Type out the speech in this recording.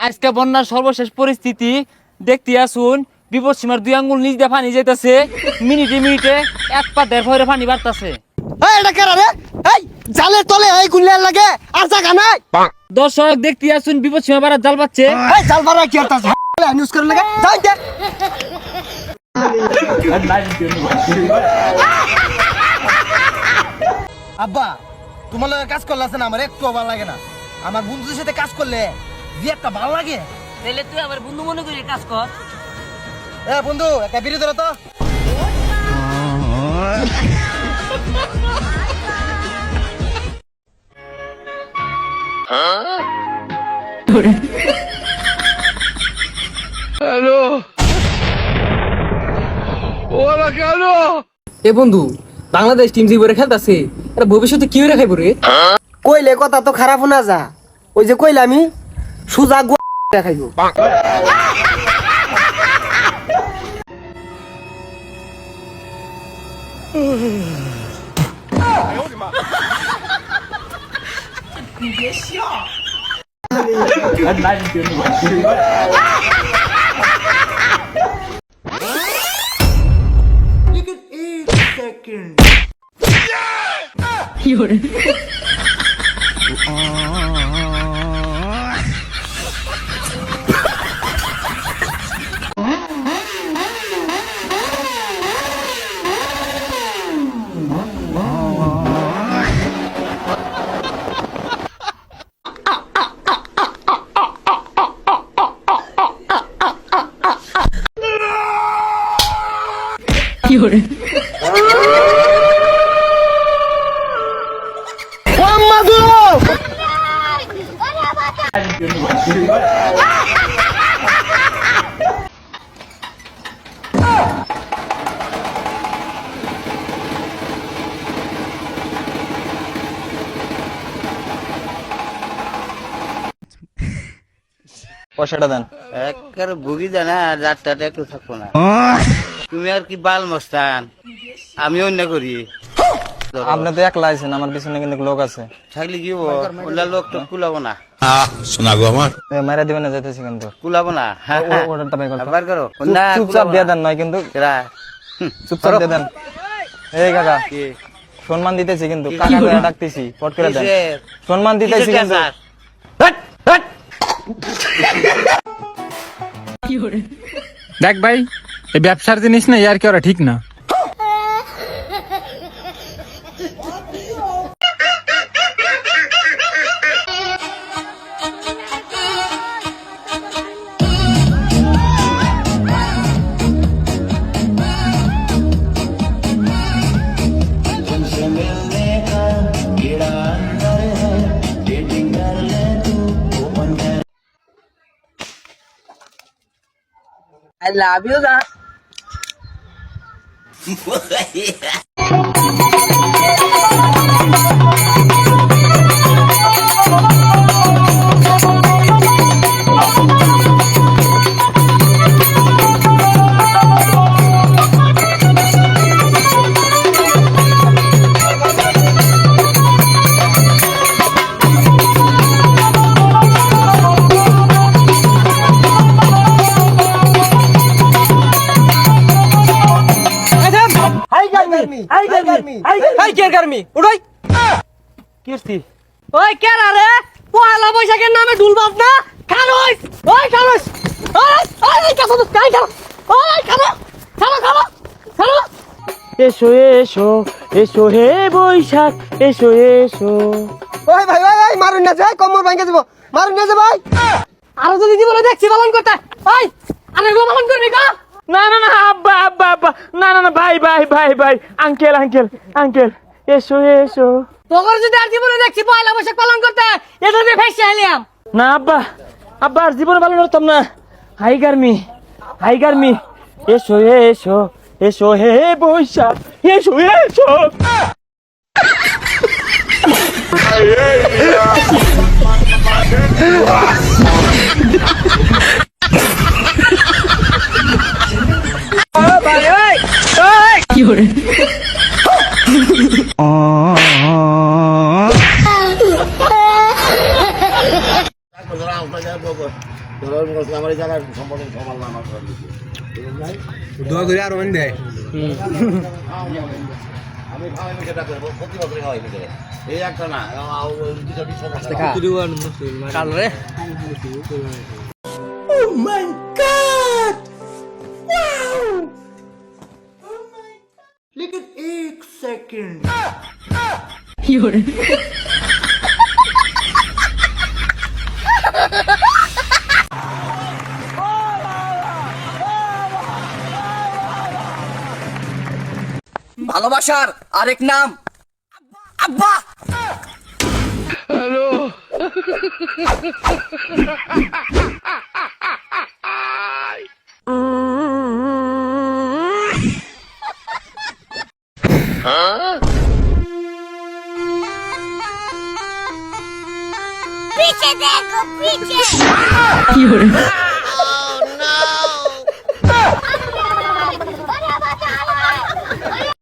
আজকে বন্যার সর্বশেষ পরিস্থিতি দেখতে আসুন। বিপদ সীমার 2 আঙ্গুল নিচ দিয়ে পানি যাইতেছে, মিনিটে মিনিটে 1 পা 1.5 ভরে পানি বাড়তেছে। এটা কেন রে? এই জালের তলে এই গুলিয়ার লাগে আর জায়গা নাই। দর্শক দেখতে আসুন, বিপদ সীমা বাড়ার জাল পাচ্ছে। এই জাল মারা কি আর তাছে নিউজ করে লাগে যাইতে। আব্বা তোমার লগে কাজ করলে আছে না, আমার একটু ভালো লাগে না। আমার বন্ধুদের সাথে কাজ করলে যে একটা ভালো লাগে। তাহলে তুই আমার বন্ধু মনে করে কাজ কর। এ বন্ধু একটা বিড়ি ধরো তো। হ্যালো, ওরা কেন? এ বন্ধু, বাংলাদেশ টিম জিবরে খেলতাছে, এটা ভবিষ্যতে কি হয়ে রাখাইব রে? কইলে কথা তো খারাপ না যা, ওই যে কইলে আমি সুজা দেখাইব। পয়সাটা দেন। একবার ভুগি জানা রাতটা একটু থাকবো না। তুমি আর কি বাল মস্তান, আমি অন্য করি। আপনি তো একলা আছেন, আমার পিছনে কিন্তু লোক আছে। থাকলে কি হবো, ওলা লোক তো কুলাবো না। মারা দিবেন না, যাইতেছি কিন্তু। কুলাবো না। ওটা বাই করো। বার করো না, চুপচাপ দিয়ে দেন, নয় কিন্তু চুপচাপ দিয়ে দেন। এই কাকা, সম্মান দিতেছি কিন্তু, কাকা করে ডাকতেছি, পট করে দেন। সম্মান দিতেছি কিন্তু। দেখ ভাই, এই ব্যবসার জিনিস না, ইয়ার কি ওরা ঠিক না। I love you, da. ওই কেন রে? পয়লা বৈশাখের নামে ঢুলবাস না? খানোস ওই খানোস ওই কাছে তো কাই খানো ওই খানো খানো খানো খানো। এসো এসো এসো হে বৈশাখ, এসো এসো। ওই ভাই ওই মারুন না যাই, কম্বল ভাঙে যাব, মারুন না যে ভাই। আর যদি জীবনে দেখছি পালন করতে, ওই আরে গো পালন করবি কা? না না না, আব্বা আব্বা আব্বা, না না না, ভাই ভাই ভাই ভাই, আঙ্কেল আঙ্কেল আঙ্কেল, এসো এসো। তোর যদি আর জীবনে দেখছি পয়লা বৈশাখ পালন করতে, এটা দিয়ে ফেসে এলাম না আব্বা, আব্বা আর জীবনে ভালো করতাম না। হাই গার্মি, হাই গার্মি, এসো এসো এসো হে বৈশাখ, এসো এসো। কি করে আমার এই জায়গায় সম্পর্কে সমাল না আমার দোয়া করে আর ওন দেয় আমি খাওয়াই মিটে ডাকবো প্রতি বছর খাওয়াই মিটে এই একটা না কাল রে ভালোবাসার আরেক নাম আব্বা। पीछे देखो पीछे